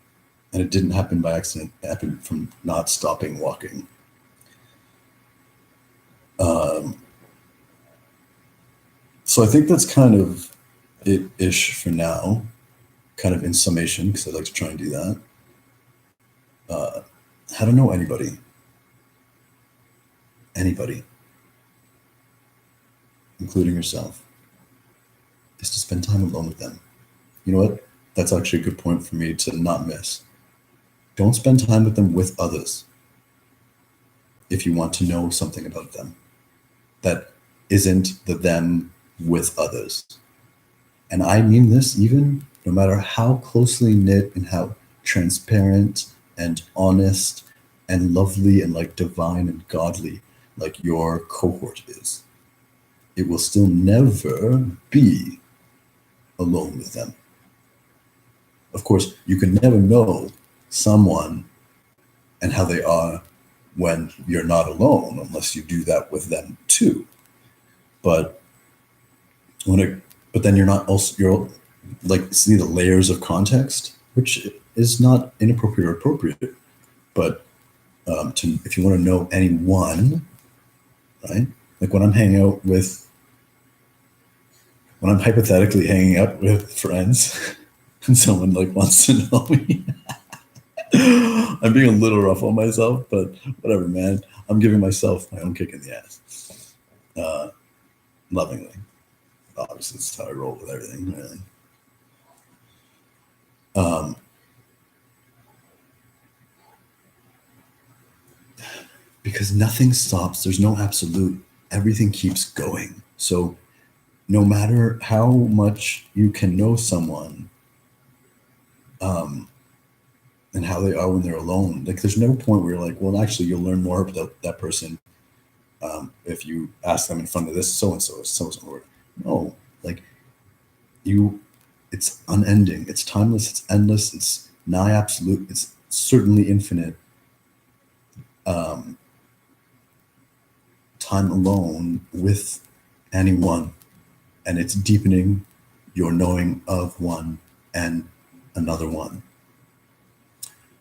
And it didn't happen by accident. It happened from not stopping walking. So I think that's kind of it-ish for now, kind of in summation, because I like to try and do that. How to know anybody, including yourself, is to spend time alone with them. You know what? That's actually a good point for me to not miss. Don't spend time with them with others if you want to know something about them that isn't the them with others. And I mean this even no matter how closely knit and how transparent and honest and lovely and like divine and godly like your cohort is, it will still never be alone with them. Of course, you can never know someone and how they are when you're not alone, unless you do that with them too. But but then you're not also, you're like, see the layers of context, which is not inappropriate or appropriate, but if you want to know anyone, right? Like when I'm hypothetically hanging out with friends and someone like wants to know me, I'm being a little rough on myself, but whatever, man. I'm giving myself my own kick in the ass, lovingly. Obviously, it's how I roll with everything, really. Because nothing stops. There's no absolute. Everything keeps going. So no matter how much you can know someone, and how they are when they're alone, like there's no point where you're like, well, actually, you'll learn more about that person if you ask them in front of this so and so. No, like it's unending, it's timeless, it's endless, it's nigh absolute, it's certainly infinite. Time alone with anyone, and it's deepening your knowing of one and another one.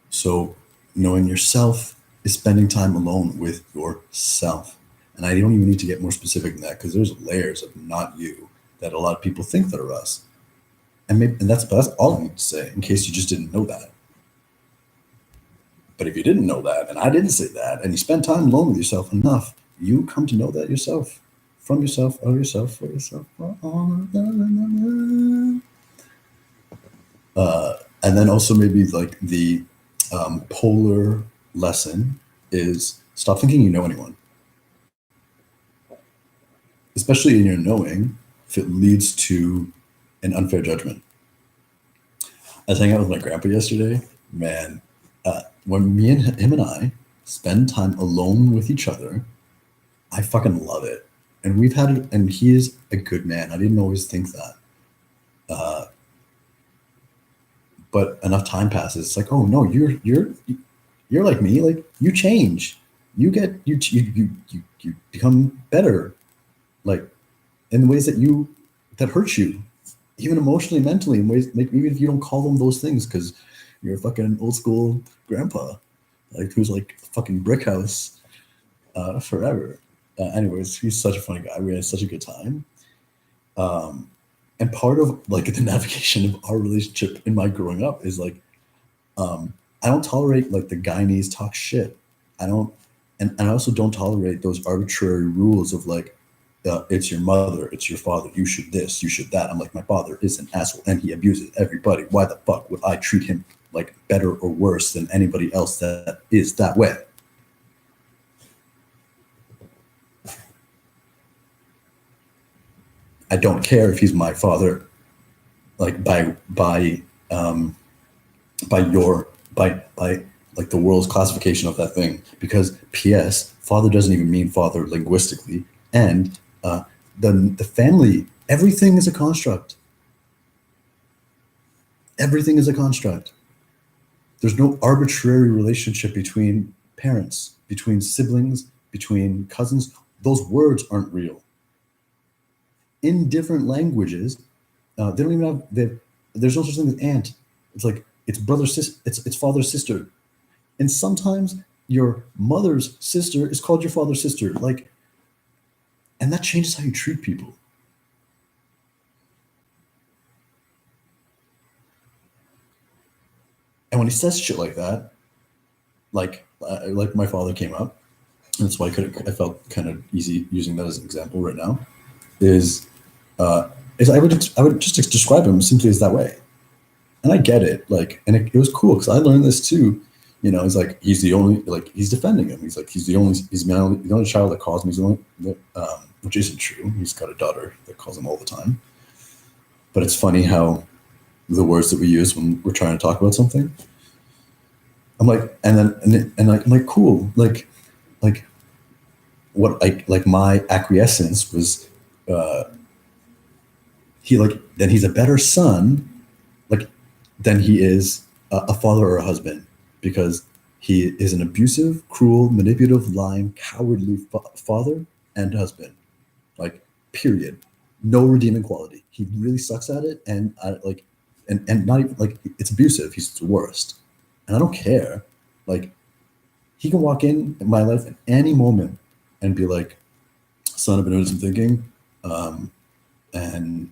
So knowing yourself is spending time alone with yourself. And I don't even need to get more specific than that, because there's layers of not you that a lot of people think that are us. And that's all I need to say, in case you just didn't know that. But if you didn't know that, and I didn't say that, and you spend time alone with yourself enough, you come to know that yourself, from yourself, of yourself, for yourself. And then also maybe like the polar lesson is stop thinking you know anyone, especially in your knowing, if it leads to an unfair judgment. I was hanging out with my grandpa yesterday, man. When him and I spend time alone with each other, I fucking love it. And and he is a good man. I didn't always think that. But enough time passes. It's like, oh no, you're like me. Like you change, you become better, like in ways that hurt you, even emotionally, mentally, in ways like even if you don't call them those things, because you're a fucking old school grandpa, like who's like a fucking brick house forever. Anyways, he's such a funny guy. We had such a good time. And part of like the navigation of our relationship in my growing up is like, I don't tolerate like the Guyanese talk shit. I don't, and I also don't tolerate those arbitrary rules of like, it's your mother, it's your father, you should this, you should that. I'm like, my father is an asshole and he abuses everybody. Why the fuck would I treat him like better or worse than anybody else that is that way? I don't care if he's my father, like by like the world's classification of that thing, because P.S. father doesn't even mean father linguistically, and the family, everything is a construct. Everything is a construct. There's no arbitrary relationship between parents, between siblings, between cousins. Those words aren't real. In different languages, they don't even have. There's no such thing as aunt. It's like it's brother, sister. It's father, sister, and sometimes your mother's sister is called your father's sister. Like, and that changes how you treat people. And when he says shit like that, like my father came up, and that's why I felt kind of easy using that as an example right now. Is I would just describe him simply as that way, and I get it. Like, and it was cool because I learned this too. You know, he's like he's the only, like he's defending him. He's like the only child that calls me. He's the only, which isn't true. He's got a daughter that calls him all the time. But it's funny how the words that we use when we're trying to talk about something. I'm like, I'm like, cool. Like what I like my acquiescence was, uh, then he's a better son, like, than he is a father or a husband, because he is an abusive, cruel, manipulative, lying, cowardly father and husband. Like, period. No redeeming quality. He really sucks at it, and and not even like it's abusive. He's the worst, and I don't care. Like, he can walk in my life at any moment and be like, "Son, I've been doing some thinking, um, and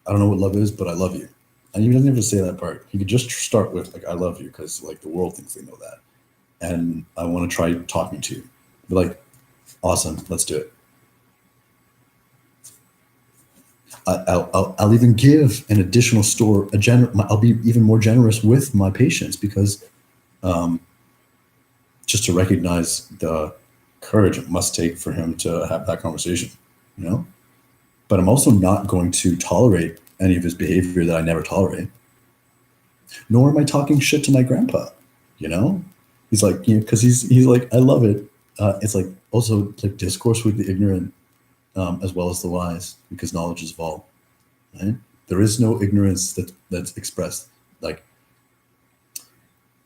I don't know what love is, but I love you." And he doesn't have to say that part. He could just start with like, "I love you," because like the world thinks they know that, and I want to try talking to you. Be like, "Awesome, let's do it." I'll even give an additional store. I'll be even more generous with my patients, because um, just to recognize the courage it must take for him to have that conversation, you know. But I'm also not going to tolerate any of his behavior that I never tolerate. Nor am I talking shit to my grandpa. You know, he's like, because he's like, I love it. It's like also like discourse with the ignorant, as well as the wise, because knowledge is all. Right? There is no ignorance that's expressed. Like,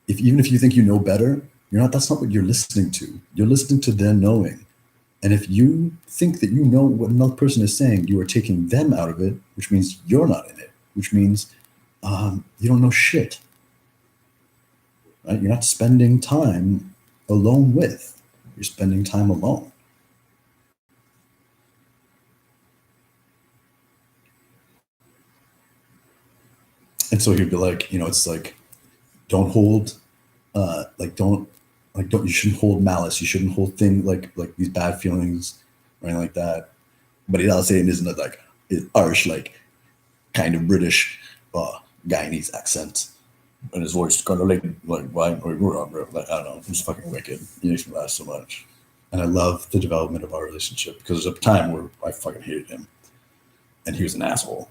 if even if you think you know better, you're not. That's not what you're listening to. You're listening to them knowing. And if you think that you know what another person is saying, you are taking them out of it, which means you're not in it. Which means you don't know shit. Right? You're not spending time alone with. You're spending time alone. And so he'd be like, it's like, don't hold don't you shouldn't hold malice, you shouldn't hold things like these bad feelings or anything like that. But he'll say it isn't like his harsh, like kind of British Guyanese accent, and his voice kind of like why like, I don't know, it's fucking wicked. He makes me laugh so much. And I love the development of our relationship, because there's a time where I fucking hated him and he was an asshole.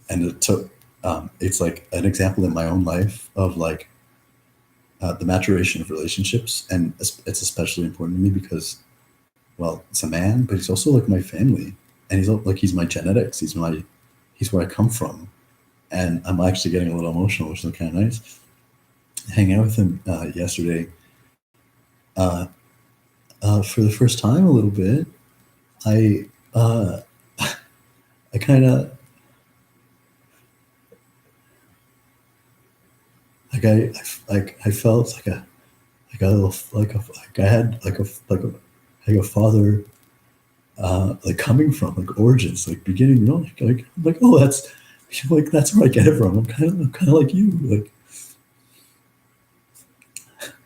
And it took it's like an example in my own life of like the maturation of relationships, and it's especially important to me because, well, it's a man, but he's also like my family, and he's my genetics. He's where I come from, and I'm actually getting a little emotional, which is kind of nice. Hanging out with him yesterday, for the first time a little bit, I I kind of I felt like a little like I had like a father like coming from, like origins, like beginning, like oh, that's like that's where I get it from. I'm kind of like you, like,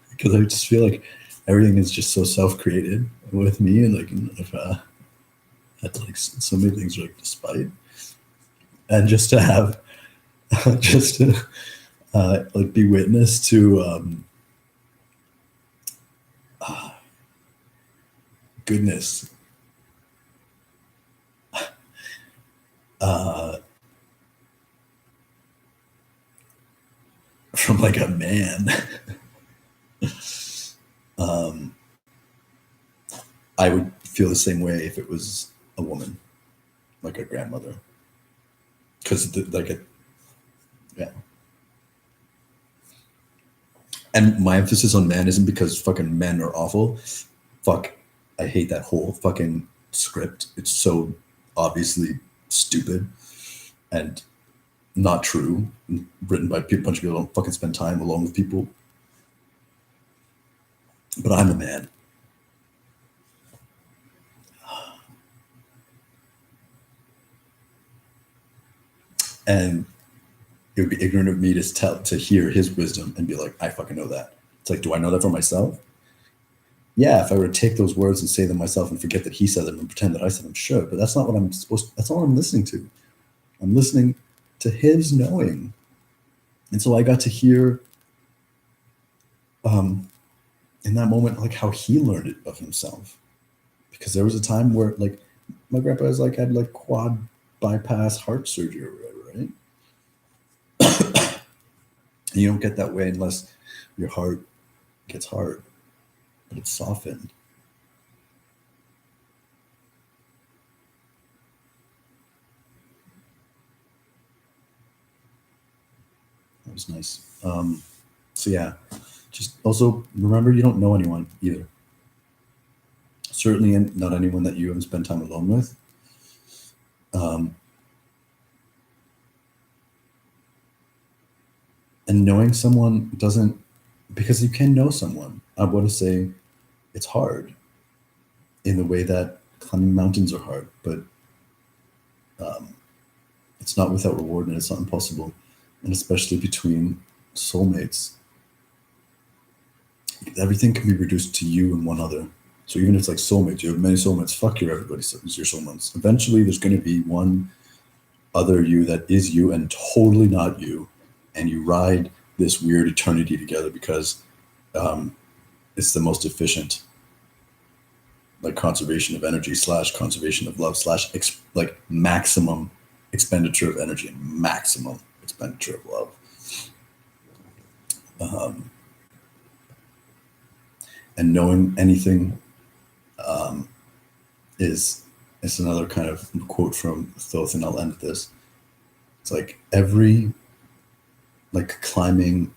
because I just feel like everything is just so self-created with me, and like if that's like so many things are like despite, and just to have just to like be witness to goodness uh, from like a man. um, I would feel the same way if it was a woman, like a grandmother, because yeah. And my emphasis on man isn't because fucking men are awful. Fuck, I hate that whole fucking script. It's so obviously stupid and not true. Written by a bunch of people who don't fucking spend time alone with people. But I'm a man. And it would be ignorant of me to hear his wisdom and be like, I fucking know that. It's like, do I know that for myself? Yeah, if I were to take those words and say them myself and forget that he said them and pretend that I said them, sure. But that's not what I'm supposed to, that's not what I'm listening to. I'm listening to his knowing. And so I got to hear in that moment, like how he learned it of himself. Because there was a time where like my grandpa was like had like quad bypass heart surgery or whatever, right? And you don't get that way unless your heart gets hard, but it's softened. That was nice. So yeah, just also remember you don't know anyone either. Certainly not anyone that you haven't spent time alone with. And knowing someone doesn't, because you can know someone. I want to say it's hard in the way that climbing mountains are hard, but it's not without reward and it's not impossible. And especially between soulmates, everything can be reduced to you and one other. So even if it's like soulmates, you have many soulmates, fuck your everybody is your soulmates. Eventually there's going to be one other you that is you and totally not you. And you ride this weird eternity together because it's the most efficient, like conservation of energy / conservation of love / like maximum expenditure of energy and maximum expenditure of love. And knowing anything is another kind of quote from Thoth, and I'll end with this. It's like climbing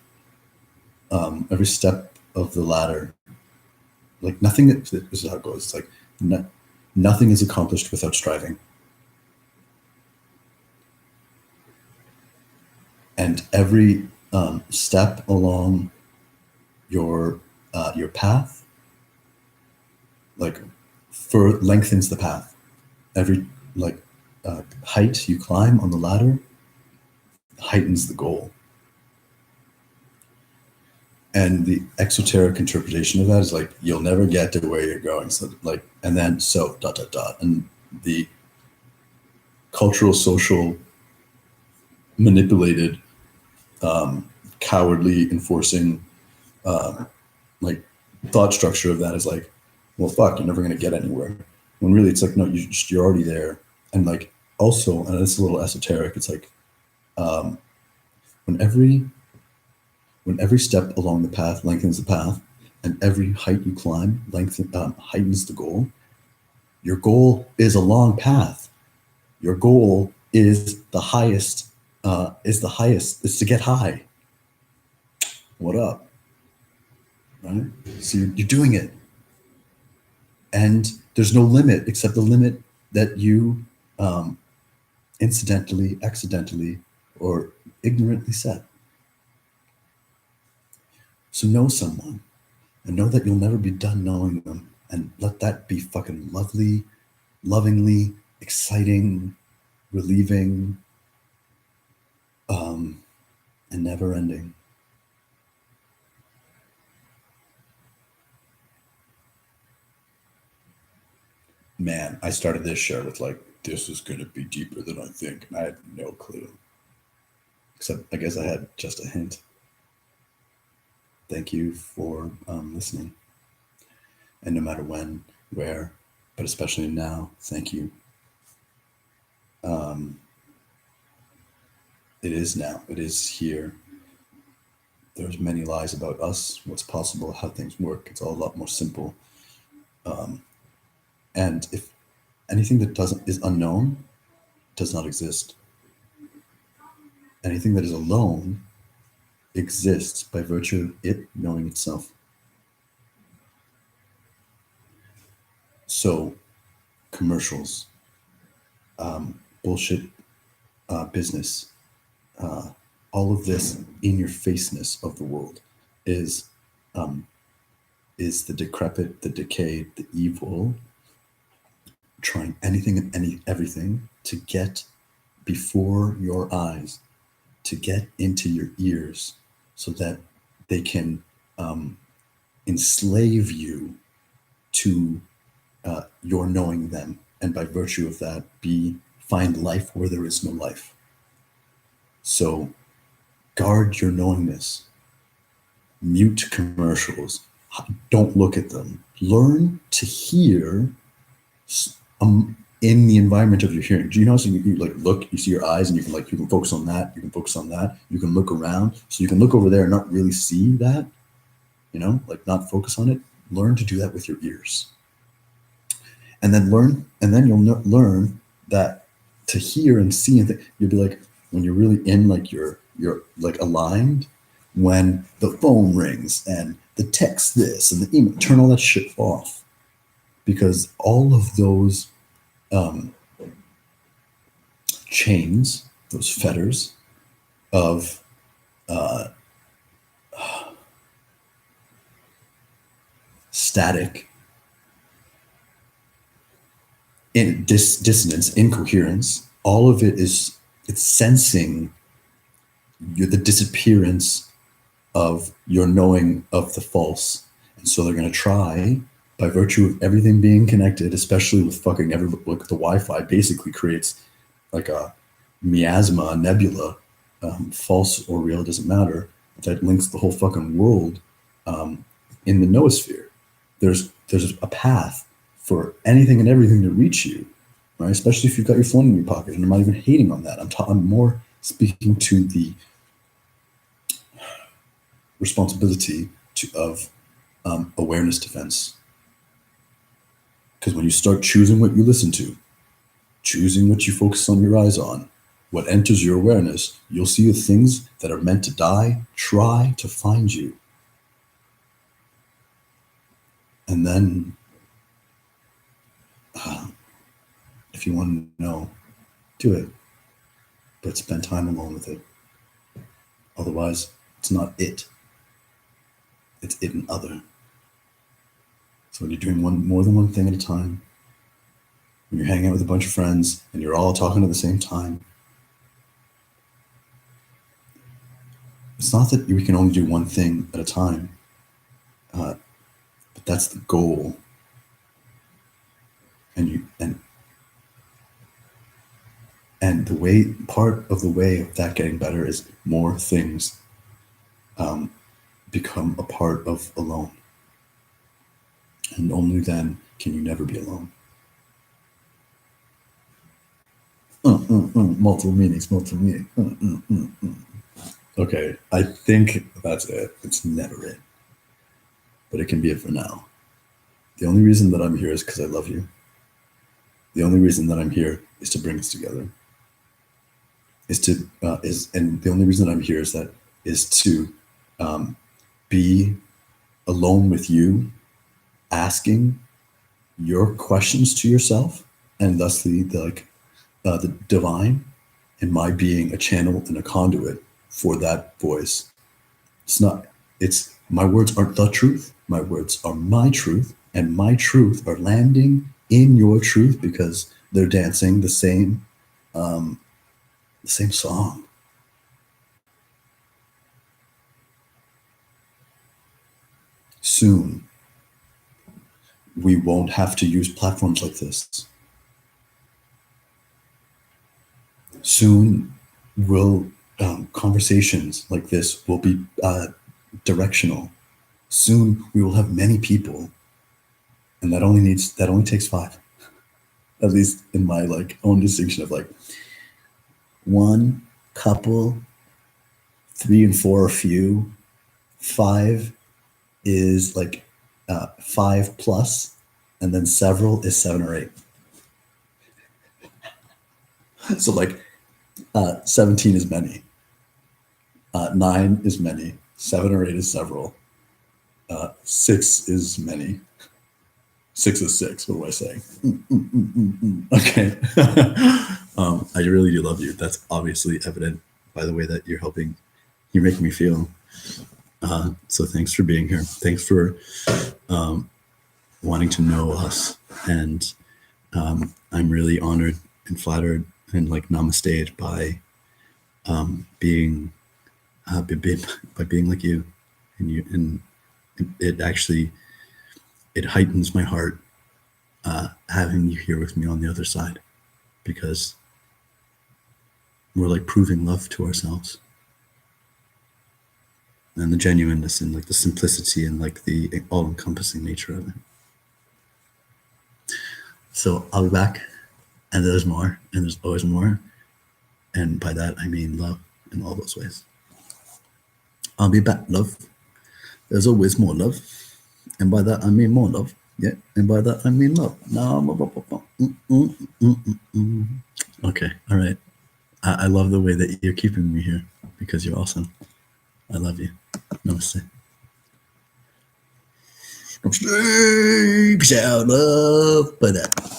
every step of the ladder, like nothing, this is how it goes. It's like nothing is accomplished without striving. And every step along your path, like lengthens the path. Every height you climb on the ladder heightens the goal. And the exoteric interpretation of that is like, you'll never get to where you're going. So like, and then so ... And the cultural, social, manipulated, cowardly enforcing, like thought structure of that is like, well, fuck, you're never going to get anywhere. When really it's like, no, you're already there. And like, also, and it's a little esoteric, it's like, when every step along the path lengthens the path, and every height you climb heightens the goal. Your goal is a long path. Your goal is the highest. Is to get high. What up? Right? So you're doing it, and there's no limit except the limit that you incidentally, accidentally, or ignorantly set. So know someone and know that you'll never be done knowing them, and let that be fucking lovely, lovingly, exciting, relieving, and never ending. Man, I started this show with like, this is going to be deeper than I think. And I had no clue. Except I guess I had just a hint. Thank you for listening. And no matter when, where, but especially now, thank you. It is now. It is here. There's many lies about us, what's possible, how things work. It's all a lot more simple. And if anything that is unknown does not exist. Anything that is alone exists by virtue of it knowing itself. So commercials, bullshit business, all of this in your faceness of the world is the decrepit, the decayed, the evil, trying anything and everything to get before your eyes, to get into your ears, so that they can enslave you to your knowing them, and by virtue of that find life where there is no life. So guard your knowingness. Mute commercials. Don't look at them. Learn to hear in the environment of your hearing. Do you know? So you like look, you see your eyes, and you can focus on that. You can focus on that. You can look around, so you can look over there and not really see that. you know, like not focus on it. Learn to do that with your ears. And then you'll learn that to hear and see, and you'll be like, when you're really in, like you're like aligned, when the phone rings and the text this and the email, turn all that shit off, because all of those chains, those fetters of static, in dissonance, incoherence, all of it is, it's sensing the disappearance of your knowing of the false. And so they're going to try, by virtue of everything being connected, especially with fucking like the Wi-Fi basically creates like a miasma, a nebula, false or real, it doesn't matter, that links the whole fucking world in the noosphere. There's a path for anything and everything to reach you, right? Especially if you've got your phone in your pocket. And I'm not even hating on that. I'm more speaking to the responsibility of awareness defense. Because when you start choosing what you listen to, choosing what you focus on your eyes on, what enters your awareness, you'll see the things that are meant to die try to find you. And then, if you want to know, do it. But spend time alone with it. Otherwise, it's not it. It's it and other. So when you're doing more than one thing at a time, when you're hanging out with a bunch of friends and you're all talking at the same time, it's not that we can only do one thing at a time, but that's the goal. And the way, part of the way of that getting better is more things become a part of alone. And only then can you never be alone. Multiple meanings. Okay, I think that's it. It's never it. But it can be it for now. The only reason that I'm here is because I love you. The only reason that I'm here is to bring us together. And the only reason that I'm here is to be alone with you, asking your questions to yourself, and thusly the divine, and my being a channel and a conduit for that voice. It's my words aren't the truth. My words are my truth, and my truth are landing in your truth because they're dancing the same song. Soon, we won't have to use platforms like this. Soon, conversations like this will be directional. Soon, we will have many people, and that only takes 5. At least in my own distinction of one, couple, 3 and 4 are few, 5 is 5 plus, and then several is 7 or 8. So 17 is many, 9 is many, 7 or 8 is several, 6 is many, 6 is 6. What am I saying? Okay. I really do love you. That's obviously evident by the way that you're making me feel. So thanks for being here. Thanks for wanting to know us. And I'm really honored and flattered and namaste by being like you. And it heightens my heart having you here with me on the other side, because we're proving love to ourselves, and the genuineness and the simplicity and the all-encompassing nature of it. So I'll be back, and there's more, and there's always more, and by that I mean love in all those ways. I'll be back, love. There's always more love. And by that, I mean more love. Yeah. And by that, I mean love. Okay. All right. I love the way that you're keeping me here because you're awesome. I love you. Namaste. Namaste. Peace out, love. Bye.